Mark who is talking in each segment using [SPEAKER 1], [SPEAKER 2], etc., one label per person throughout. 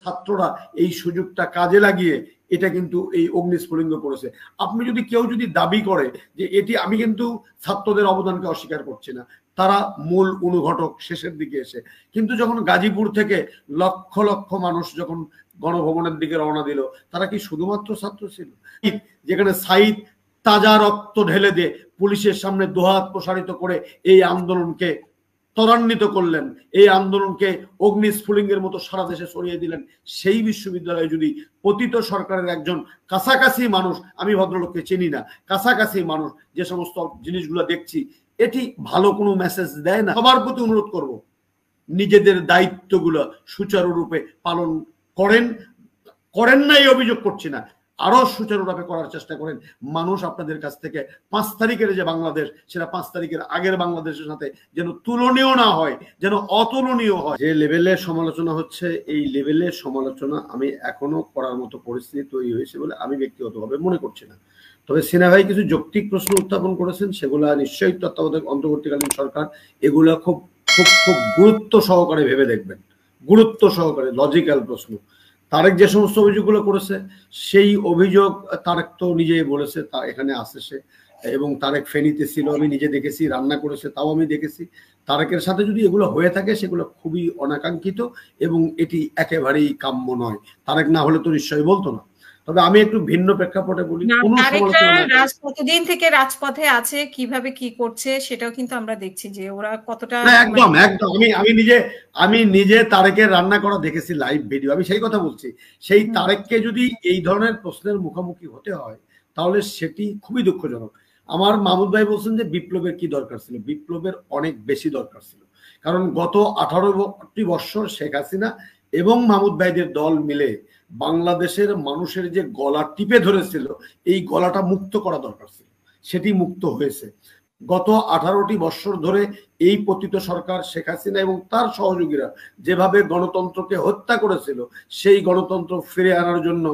[SPEAKER 1] ছাত্ররা এই সুযোগটা কাজে লাগিয়ে এটা কিন্তু এই অগ্নিস্ফুলিঙ্গ করেছে। আপনি যদি কেউ দাবি করে যে এটি, আমি কিন্তু ছাত্রদের অবদানকে অস্বীকার করছি না, তারা মূল অনুঘটক শেষের দিকে এসে। কিন্তু যখন গাজীপুর থেকে লক্ষ লক্ষ মানুষ যখন গণভবনের দিকে রওনা দিল, তারা কি শুধুমাত্র ছাত্র ছিল? যেখানে সাইদ তাজা রক্ত ঢেলে দিয়ে পুলিশের সামনে দুহাত প্রসারিত করে এই আন্দোলনকে ত্বরান্বিত করলেন, এই আন্দোলনকে অগ্নিস্ফুলিঙ্গের মতো সারা দেশে ছড়িয়ে দিলেন, সেই বিশ্ববিদ্যালয়ে যদি পতিত সরকারের একজন কাছাকাছি মানুষ, আমি ভদ্রলোককে চিনি না, কাছাকাছি মানুষ যে সমস্ত জিনিসগুলো দেখছি, এটি ভালো কোনো মেসেজ দেয় না। সবার প্রতি অনুরোধ করব, নিজেদের দায়িত্বগুলো সুচারুরূপে পালন করেন না এই অভিযোগ করছি না, আরো সুচারুভাবে করার চেষ্টা করেন। মানুষ আপনাদের কাছ থেকে 5 তারিখের যে বাংলাদেশ, সেটা 5 তারিখের আগের বাংলাদেশের সাথে যেন তুলনীয় না হয়, যেন অতুলনীয় হয়। যে লেভেলের সমালোচনা হচ্ছে, এই লেভেলের সমালোচনা আমি এখনো করার মতো পরিস্থিতি তৈরি হয়েছে বলে আমি ব্যক্তিগতভাবে মনে করছি না। তবে সিনহা ভাই কিছু যৌক্তিক প্রশ্ন উত্থাপন করেছেন, সেগুলা নিশ্চয়ই তত্ত্বাবধায়ক অন্তর্বর্তীকালীন সরকার এগুলা খুব খুব খুব গুরুত্ব সহকারে ভেবে দেখবেন, গুরুত্ব সহকারে, লজিক্যাল প্রশ্ন। তারেক যে সমস্ত অভিযোগগুলো করেছে, সেই অভিযোগ তারেক তো নিজেই বলেছে, তা এখানে আসে সে, এবং তারেক ফেনীতে ছিল, আমি নিজে দেখেছি, রান্না করেছে তাও আমি দেখেছি। তারেকের সাথে যদি এগুলো হয়ে থাকে, সেগুলো খুবই অনাকাঙ্ক্ষিত এবং এটি একেবারেই কাম্য নয়। তারেক না হলে তো নিশ্চয়ই বলতো না। তবে আমি একটু ভিন্ন প্রেক্ষাপটে বলি,
[SPEAKER 2] কতদিন থেকে রাজপথে আছে, কিভাবে কি করছে সেটাও কিন্তু আমরা দেখছি যে ওরা কতটা
[SPEAKER 1] একদম একদম আমি নিজে তারেকের রান্না করা দেখেছি, লাইভ ভিডিও, আমি সেই কথা বলছি। সেই তারেককে যদি এই ধরনের প্রশ্নের মুখোমুখি হতে হয়, তাহলে সেটি খুবই দুঃখজনক। আমার মাহমুদ ভাই বলছেন যে বিপ্লবের কি দরকার ছিল, বিপ্লবের অনেক বেশি দরকার ছিল। কারণ গত 18 বছর শেখ হাসিনা এবং মাহমুদ ভাইদের দল মিলে বাংলাদেশের মানুষের যে গলা টিপে ধরেছিল, এই গলাটা মুক্ত করা দরকার ছিল, সেটি মুক্ত হয়েছে। গত 18টি বছর ধরে এই পতিত সরকার শেখ হাসিনা এবং তার সহযোগীরা যেভাবে গণতন্ত্রকে হত্যা করেছিল, সেই গণতন্ত্র ফিরে আনার জন্য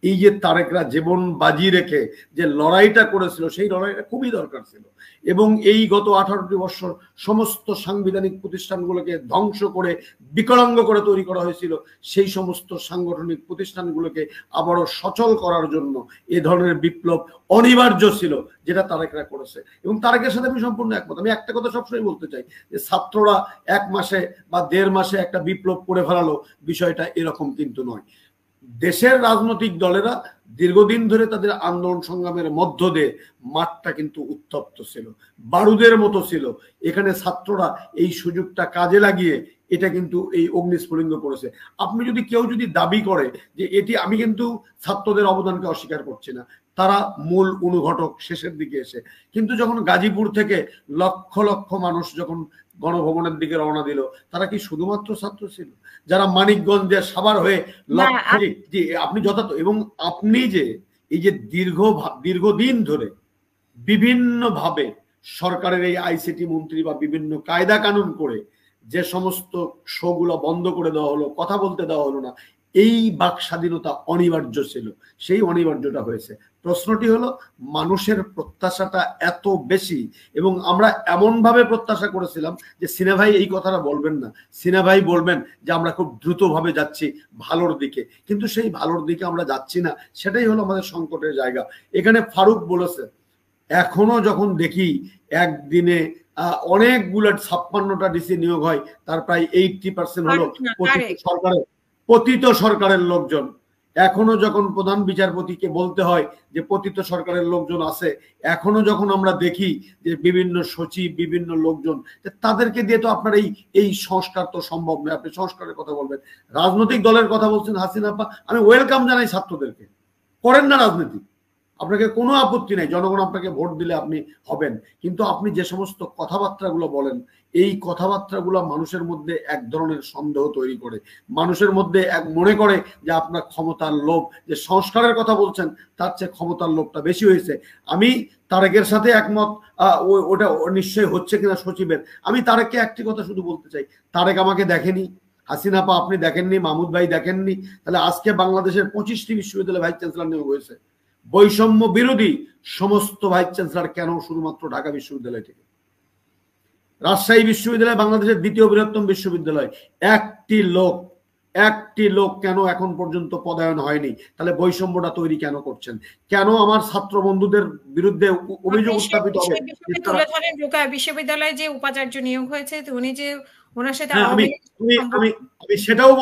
[SPEAKER 1] এই যে তারেকরা জীবন বাজি রেখে যে লড়াইটা করেছিল, সেই লড়াইটা খুবই দরকার ছিল। এবং এই গত 18টি বছর সমস্ত সাংবিধানিক প্রতিষ্ঠানগুলোকে ধ্বংস করে বিকলাঙ্গ করে তৈরি করা হয়েছিল, সেই সমস্ত সাংগঠনিক প্রতিষ্ঠানগুলোকে আবারও সচল করার জন্য এ ধরনের বিপ্লব অনিবার্য ছিল, যেটা তারেকরা করেছে। এবং তারেকের সাথে আমি সম্পূর্ণ একমত। আমি একটা কথা সবসময় বলতে চাই যে ছাত্ররা 1 মাসে বা 1.5 মাসে একটা বিপ্লব করে ফেলালো, বিষয়টা এরকম কিন্তু নয়। দেশের রাজনৈতিক দলেরা দীর্ঘদিন ধরে তাদের আন্দোলন সংগ্রামের মধ্য দিয়ে মাঠটা কিন্তু উত্তপ্ত ছিল, বারুদের মতো ছিল। এখানে ছাত্ররা এই সুযোগটা কাজে লাগিয়ে এটা কিন্তু এই অগ্নিস্ফুলিঙ্গ করেছে। আপনি যদি কেউ দাবি করে যে এটি, আমি কিন্তু ছাত্রদের অবদানকে অস্বীকার করছি না, তারা মূল অনুঘটক শেষের দিকে এসে। কিন্তু যখন গাজীপুর থেকে লক্ষ লক্ষ মানুষ যখন গণভবনের দিকে রওনা দিল, তারা কি শুধুমাত্র ছাত্র ছিল? যারা মানিকগঞ্জে সাভার হয়ে আপনি যথার্থ, এবং আপনি যে এই যে দীর্ঘদিন ধরে বিভিন্ন ভাবে সরকারের এই আইসিটি মন্ত্রী বা বিভিন্ন কায়দা কানুন করে যে সমস্ত শোগুলো বন্ধ করে দেওয়া হলো, কথা বলতে দেওয়া হলো না, এই বাক স্বাধীনতা অনিবার্য ছিল, সেই অনিবার্যটা হয়েছে। প্রশ্নটি হলো, মানুষের প্রত্যাশাটা এত বেশি, এবং আমরা এমন ভাবে প্রত্যাশা করেছিলাম যে সিনহা ভাই এই কথাটা বলবেন না, সিনহা ভাই বলবেন যে আমরা খুব দ্রুতভাবে যাচ্ছি ভালোর দিকে, কিন্তু সেই ভালোর দিকে আমরা যাচ্ছি না, সেটাই হলো আমাদের সংকটের জায়গা। এখানে ফারুক বলেছে, এখনো যখন দেখি একদিনে অনেকগুলো 56টা ডিসি নিয়োগ হয়, তার প্রায় 80% হলো পতিত সরকারের লোকজন। এখনো যখন প্রধান বিচারপতিকে বলতে হয় যে পতিত সরকারের লোকজন আছে, এখনো যখন আমরা দেখি যে বিভিন্ন সচিব, বিভিন্ন লোকজন, তাদেরকে দিয়ে তো আপনার এই সংস্কার তো সম্ভব নয়। আপনি সংস্কারের কথা বলবেন, রাজনৈতিক দলের কথা বলছেন হাসিনা আপা, আমি ওয়েলকাম জানাই ছাত্রদেরকে, করেন না রাজনীতি, আপনাকে কোনো আপত্তি নাই, জনগণ আপনাকে ভোট দিলে আপনি হবেন। কিন্তু আপনি যে সমস্ত কথাবার্তাগুলো বলেন, এই কথাবার্তাগুলো মানুষের মধ্যে এক ধরনের সন্দেহ তৈরি করে, মানুষের মধ্যে মনে করে যে আপনার ক্ষমতার লোভ, যে সংস্কারের কথা বলছেন তার চেয়ে ক্ষমতার লোভটা বেশি হয়েছে। আমি তারেকের সাথে একমত, ওটা নিশ্চয়ই হচ্ছে কিনা সচিবের। আমি তারেককে একটি কথা শুধু বলতে চাই, তারেক আমাকে দেখেনি, হাসিনা আপা আপনি দেখেননি, মাহমুদ ভাই দেখেননি, তাহলে আজকে বাংলাদেশের 25টি বিশ্ববিদ্যালয়ে ভাইস চ্যান্সেলর নিয়োগ হয়েছে, বৈষম্য বিরোধী সমস্ত ভাইস চ্যান্সেলর কেন শুধুমাত্র ঢাকা বিশ্ববিদ্যালয় থেকে? রাজশাহী বিশ্ববিদ্যালয় বাংলাদেশের 2য় বৃহত্তম বিশ্ববিদ্যালয়, একটি লোক একটি লোক কেন এখন পর্যন্ত পদায়ন হয়নি? তাহলে বৈষম্যটা তৈরি কেন করছেন? কেন আমার ছাত্র বন্ধুদের বিরুদ্ধে অভিযোগ উত্থাপিত হবে?
[SPEAKER 2] তুলে ধরেন ঢাকা বিশ্ববিদ্যালয়ে যে উপাচার্য নিয়োগ হয়েছে, উনি যে ওনার সাথে
[SPEAKER 1] আমি সেটাও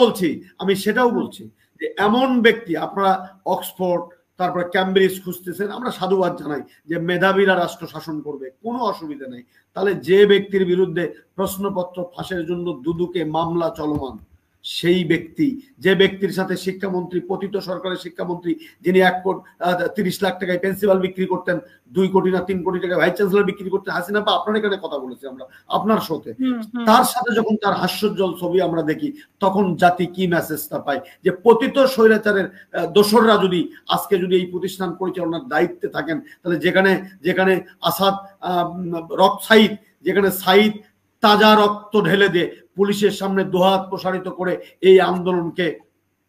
[SPEAKER 1] বলছি যে এমন ব্যক্তি, আপনারা অক্সফোর্ড তারপরে ক্যামব্রিজ খুঁজতেছেন, আমরা সাধুবাদ জানাই যে মেধাবীরা রাষ্ট্র শাসন করবে, কোনো অসুবিধা নেই। তাহলে যে ব্যক্তির বিরুদ্ধে প্রশ্নপত্র ফাঁসের জন্য দুদকে মামলা চলমান, সেই ব্যক্তি, যে ব্যক্তির সাথে শিক্ষামন্ত্রী, পতিত সরকারের শিক্ষামন্ত্রী, যিনি 1.30 লাখ টাকায় প্রিন্সিপাল বিক্রি করতেন, 2 কোটি না 3 কোটি টাকায় ভাইস চ্যান্সেলর বিক্রি করতেন হাসিনা আপা, আপনার এখানে কথা বলেছি আমরা আপনার শোতে, তার সাথে যখন তার হাস্যোজ্জ্বল ছবি আমরা দেখি, তখন জাতি কি মেসেজটা পায়? যে পতিত স্বৈরাচারের দোসররা যদি আজকে যদি এই প্রতিষ্ঠান পরিচালনার দায়িত্বে থাকেন, তাহলে যেখানে আসাদ সাইদ, যেখানে সাইদ তাজা রক্ত ঢেলে দিয়ে পুলিশের সামনে দুহাত প্রসারিত করে এই আন্দোলনকে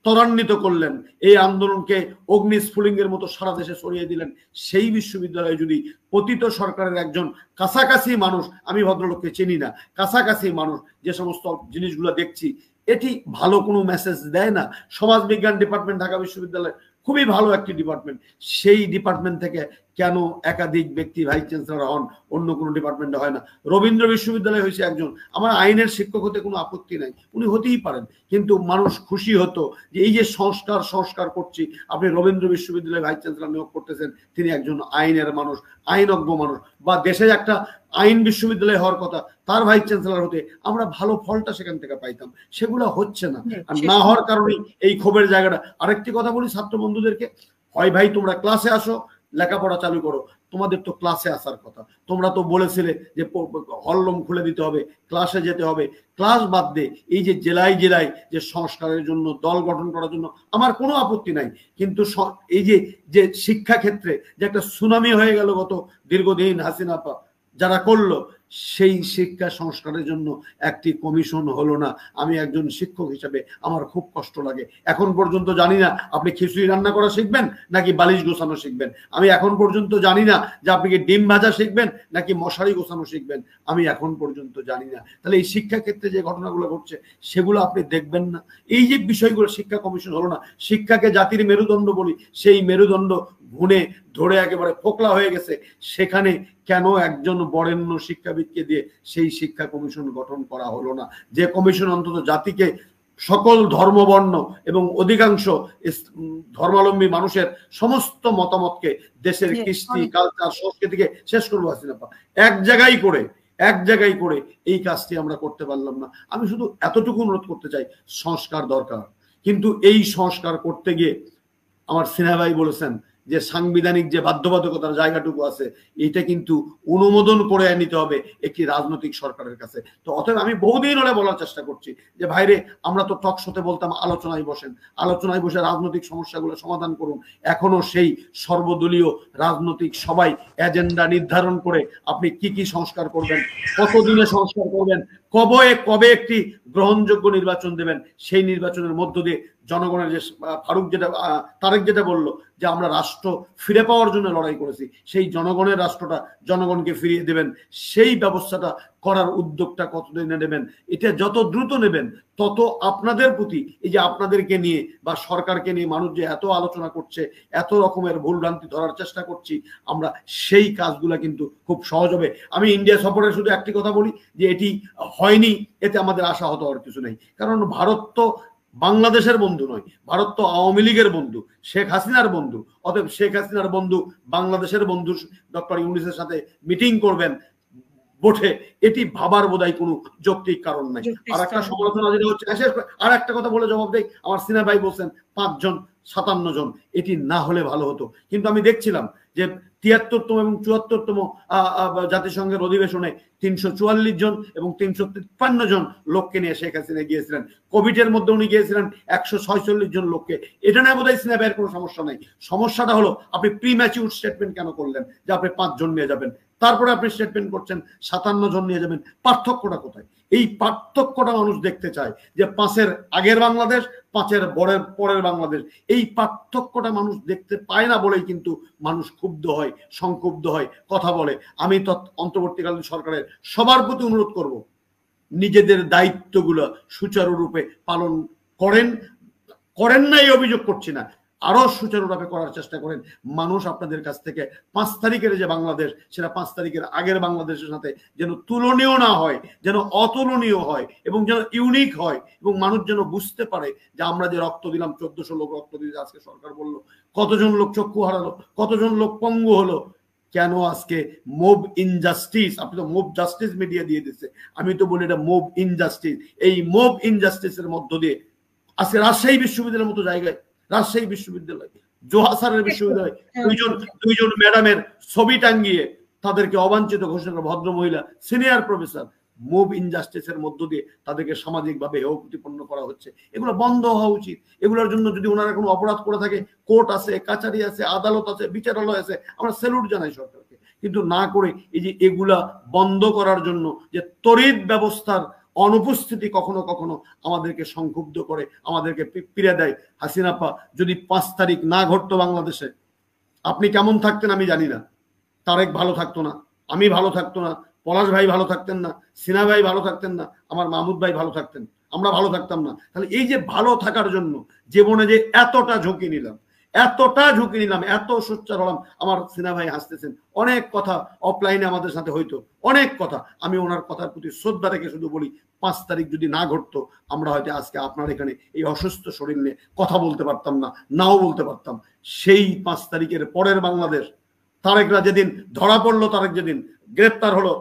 [SPEAKER 1] ত্বরান্বিত করলেন, এই আন্দোলনকে অগ্নিস্ফুলিঙ্গের মতো সারা দেশে ছড়িয়ে দিলেন, সেই বিশ্ববিদ্যালয়ে যদি পতিত সরকারের একজন কাছাকাছি মানুষ, আমি ভদ্রলোককে চিনি না, কাছাকাছি মানুষ যে সমস্ত জিনিসগুলো দেখছি, এটি ভালো কোনো মেসেজ দেয় না। সমাজ বিজ্ঞান ডিপার্টমেন্ট ঢাকা বিশ্ববিদ্যালয় খুবই ভালো একটি ডিপার্টমেন্ট, সেই ডিপার্টমেন্ট থেকে কেন একাধিক ব্যক্তি ভাইস চ্যান্সেলর হন, অন্য কোনো ডিপার্টমেন্টে হয় না? রবীন্দ্র বিশ্ববিদ্যালয়ে হয়েছে একজন, আমার আইনের শিক্ষক হতে কোনো আপত্তি নাই, উনি হতেই পারেন, কিন্তু মানুষ খুশি হতো যে এই যে সংস্কার করছি, আপনি রবীন্দ্র বিশ্ববিদ্যালয়ে ভাইস চ্যান্সেলর নিয়োগ করতেছেন, তিনি একজন আইনের মানুষ, আইনজ্ঞ মানুষ, বা দেশে একটা আইন বিশ্ববিদ্যালয় হওয়ার কথা, তার ভাইস চ্যান্সেলর হতে আমরা ভালো ফলটা সেখান থেকে পাইতাম। সেগুলো হচ্ছে না, আর না হওয়ার কারণে এই ক্ষোভের জায়গাটা। আরেকটি কথা বলি ছাত্র বন্ধুদেরকে, হয় ভাই তোমরা ক্লাসে আসো, লেখাপড়া চালু করো, তোমাদের তো ক্লাসে আসার কথা, তোমরা তো বলেছিলে যে হলরুম খুলে দিতে হবে, ক্লাসে যেতে হবে। ক্লাস বাদ দে, এই যে জেলায় জেলায় যে সংস্কারের জন্য দল গঠন করার জন্য আমার কোনো আপত্তি নাই, কিন্তু এই যে শিক্ষা ক্ষেত্রে যে একটা সুনামি হয়ে গেল গত দীর্ঘদিন হাসিনা আপা যারা করলো, সেই শিক্ষা সংস্কারের জন্য একটি কমিশন হলো না। আমি একজন শিক্ষক হিসেবে আমার খুব কষ্ট লাগে। এখন পর্যন্ত জানি না আপনি খিচুড়ি রান্না করা শিখবেন নাকি বালিশ গোছানো শিখবেন, আমি এখন পর্যন্ত জানি না যে আপনি কি ডিম ভাজা শিখবেন নাকি মশারি গোছানো শিখবেন, আমি এখন পর্যন্ত জানি না। তাহলে এই শিক্ষা ক্ষেত্রে যে ঘটনাগুলো ঘটছে সেগুলো আপনি দেখবেন না? এই যে বিষয়গুলো, শিক্ষা কমিশন হলো না, শিক্ষাকে জাতির মেরুদণ্ড বলি, সেই মেরুদণ্ড ঘুণে ধরে একেবারে ফোকলা হয়ে গেছে, সেখানে কেন একজন বরেণ্য শিক্ষাবিদকে দিয়ে সেই শিক্ষা কমিশন গঠন করা হলো না? যে কমিশন অন্তত জাতিকে, সকল ধর্মবর্ণ এবং অধিকাংশ ধর্মাবলম্বী মানুষের সমস্ত মতামতকে, দেশের কৃষ্টি কালচার সংস্কৃতিকে শেষ করবো হাসিনা আপা, এক জায়গায় করে এই কাজটি আমরা করতে পারলাম না। আমি শুধু এতটুকু অনুরোধ করতে চাই, সংস্কার দরকার, কিন্তু এই সংস্কার করতে গিয়ে আমার সিনহা ভাই বলেছেন যে সাংবিধানিক যে বাধ্যবাধকতার জায়গাটুকু আছে, এটা কিন্তু অনুমোদন করে নিতে হবে একটি রাজনৈতিক সরকারের কাছে। তো অতএব আমি বহুদিন হলে বলার চেষ্টা করছি যে ভাইরে, আমরা তো টক শোতে বলতাম আলোচনায় বসেন, আলোচনায় বসে রাজনৈতিক সমস্যাগুলো সমাধান করুন। এখনো সেই সর্বদলীয় রাজনৈতিক সবাই এজেন্ডা নির্ধারণ করে আপনি কি সংস্কার করবেন, কতদিনে সংস্কার করবেন, কবে একটি গ্রহণযোগ্য নির্বাচন দেবেন, সেই নির্বাচনের মধ্য দিয়ে জনগণের যে তারেক যেটা বললো যে আমরা রাষ্ট্র ফিরে পাওয়ার জন্য লড়াই করেছি, সেই জনগণের রাষ্ট্রটা জনগণকে ফিরিয়ে দেবেন, সেই ব্যবস্থাটা করার উদ্যোগটা কতদিনে নেবেন? এটা যত দ্রুত নেবেন তত আপনাদের প্রতি, এই যে আপনাদেরকে নিয়ে বা সরকারকে নিয়ে মানুষ যে এত আলোচনা করছে, এত রকমের ভুলভ্রান্তি ধরার চেষ্টা করছি আমরা, সেই কাজগুলা কিন্তু খুব সহজ হবে। আমি ইন্ডিয়া সফরে শুধু একটি কথা বলি যে এটি হয়নি, এতে আমাদের আশাহত হওয়ার কিছু নেই, কারণ ভারত তো বাংলাদেশের বন্ধু নয়, ভারত তো আওয়ামী লীগের বন্ধু, শেখ হাসিনার বন্ধু। অতএব শেখ হাসিনার বন্ধু বাংলাদেশের বন্ধু ডক্টর ইউনূসের সাথে মিটিং করবেন বটে, এটি ভাবার বোধহয় কোনো যৌক্তিক কারণ নাই। আর একটা সমালোচনা যেটা হচ্ছে, আর একটা কথা বলে জবাব দেই, আমার সিনা ভাই বলছেন 5 জন 57 জন, এটি না হলে ভালো হতো। কিন্তু আমি দেখছিলাম যে 73তম এবং 74তম জাতিসংঘের অধিবেশনে 344 জন এবং 353 জন লোককে নিয়ে শেখ হাসিনা গিয়েছিলেন। কোভিডের মধ্যে উনি গিয়েছিলেন 146 জন লোককে। এটা না বোধহয় সিনা ভাইয়ের কোনো সমস্যা নাই, সমস্যাটা হলো আপনি প্রিম্যাচিউর স্টেটমেন্ট কেন করলেন যে আপনি 5 জন নিয়ে যাবেন, তারপরে আপনি স্টেটমেন্ট করছেন 57 জন নিয়ে যাবেন। পার্থক্যটা কোথায়? এই পার্থক্যটা মানুষ দেখতে চায় যে 5-এর আগের বাংলাদেশ, 5-এর পরের বাংলাদেশ, এই পার্থক্যটা মানুষ দেখতে পায় না বলেই কিন্তু মানুষ ক্ষুব্ধ হয়, সংক্ষুব্ধ হয়, কথা বলে। আমি তো অন্তর্বর্তীকালীন সরকারের সবার প্রতি অনুরোধ করব, নিজেদের দায়িত্বগুলো সুচারুরূপে পালন করেন, করেন না এই অভিযোগ করছি না, আরো সুচারুভাবে করার চেষ্টা করেন। মানুষ আপনাদের কাছ থেকে 5 তারিখের যে বাংলাদেশ, সেটা 5 তারিখের আগের বাংলাদেশের সাথে যেন তুলনীয় না হয়, যেন অতুলনীয় হয় এবং যেন ইউনিক হয়, এবং মানুষ যেন বুঝতে পারে যে আমরা যে রক্ত দিলাম, 1400 লোক রক্ত দিয়েছে, আজকে সরকার বললো কতজন লোক চক্ষু হারালো, কতজন লোক পঙ্গু হলো, কেন আজকে মোব ইনজাস্টিস, আপনি তো মোব জাস্টিস মিডিয়া দিয়ে দিচ্ছে, আমি তো বলি এটা মোব ইনজাস্টিস। এই মোব ইনজাস্টিসের মধ্য দিয়ে আজকে রাজশাহী বিশ্ববিদ্যালয়ের মতো জায়গায়, রাজশাহী বিশ্ববিদ্যালয়, জোহাসারের বিশ্ববিদ্যালয়, দুইজন ম্যাডামের ছবি টাঙ্গিয়ে তাদেরকে অবাঞ্ছিত ঘোষণা করা, ভদ্র মহিলা সিনিয়র প্রফেসর, মুভ ইনজাস্টিসের মধ্য দিয়ে তাদেরকে সামাজিকভাবে হেয় প্রতিপন্ন করা হচ্ছে। এগুলো বন্ধ হওয়া উচিত। এগুলোর জন্য যদি ওনারা কোনো অপরাধ করে থাকে, কোর্ট আছে, কাছারি আছে, আদালত আছে, বিচারালয় আছে, আমরা স্যালুট জানাই সরকারকে। কিন্তু না করে এই যে এগুলা বন্ধ করার জন্য যে তড়িৎ ব্যবস্থার অনুপস্থিতি কখনো কখনো আমাদেরকে সংক্ষুব্ধ করে, আমাদেরকে পীড়া দেয়। হাসিনা আপা যদি 5 তারিখ না ঘটতো বাংলাদেশে, আপনি কেমন থাকতেন আমি জানি না। তারেক ভালো থাকতো না, আমি ভালো থাকতো না, পলাশ ভাই ভালো থাকতেন না, সিনা ভাই ভালো থাকতেন না, আমার মাহমুদ ভাই ভালো থাকতেন, আমরা ভালো থাকতাম না। তাহলে এই যে ভালো থাকার জন্য জীবনে যে এতটা ঝুঁকি নিলাম, এত সোচ্চার হলাম, আমার সিনা ভাই হাসতেছেন, অনেক কথা অফলাইনে আমাদের সাথে হইতো, অনেক কথা, আমি ওনার কথার প্রতি শ্রদ্ধা রেখে শুধু বলি 5 তারিখ যদি না ঘটতো, আমরা হয়তো আজকে আপনার এখানে এই অসুস্থ শরীর নিয়ে কথা বলতে পারতাম না, নাও বলতে পারতাম। সেই 5 তারিখের পরের বাংলাদেশ, তারেকরা যেদিন ধরা পড়লো, তারেক যেদিন গ্রেপ্তার হলো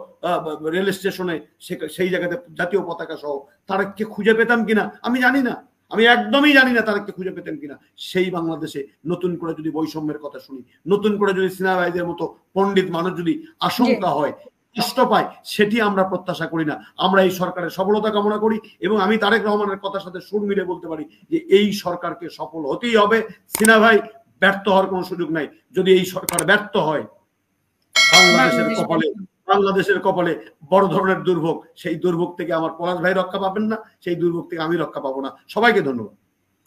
[SPEAKER 1] রেল স্টেশনে, সেই জায়গাতে জাতীয় পতাকা সহ, তারেককে খুঁজে পেতাম কিনা আমি জানি না, আমি একদমই জানি না তারেককে খুঁজে পেতেন কিনা। সেই বাংলাদেশে নতুন করে যদি বৈষম্যের কথা শুনি, নতুন করে যদি সিনা ভাইদের মতো পণ্ডিত মানুষ যদি আশঙ্কা হয়, কষ্ট পায়, সেটি আমরা প্রত্যাশা করি না। আমরা এই সরকারের সফলতা কামনা করি, এবং আমি তারেক রহমানের কথার সাথে সুর মিলে বলতে পারি যে এই সরকারকে সফল হতেই হবে। সিনা ভাই ব্যর্থ হওয়ার কোনো সুযোগ নাই। যদি এই সরকার ব্যর্থ হয়, বাংলাদেশের কপালে বড় ধরনের দুর্ভোগ, সেই দুর্ভোগ থেকে আমার পলাশ ভাই রক্ষা পাবেন না, সেই দুর্ভোগ থেকে আমি রক্ষা পাবো না। সবাইকে ধন্যবাদ।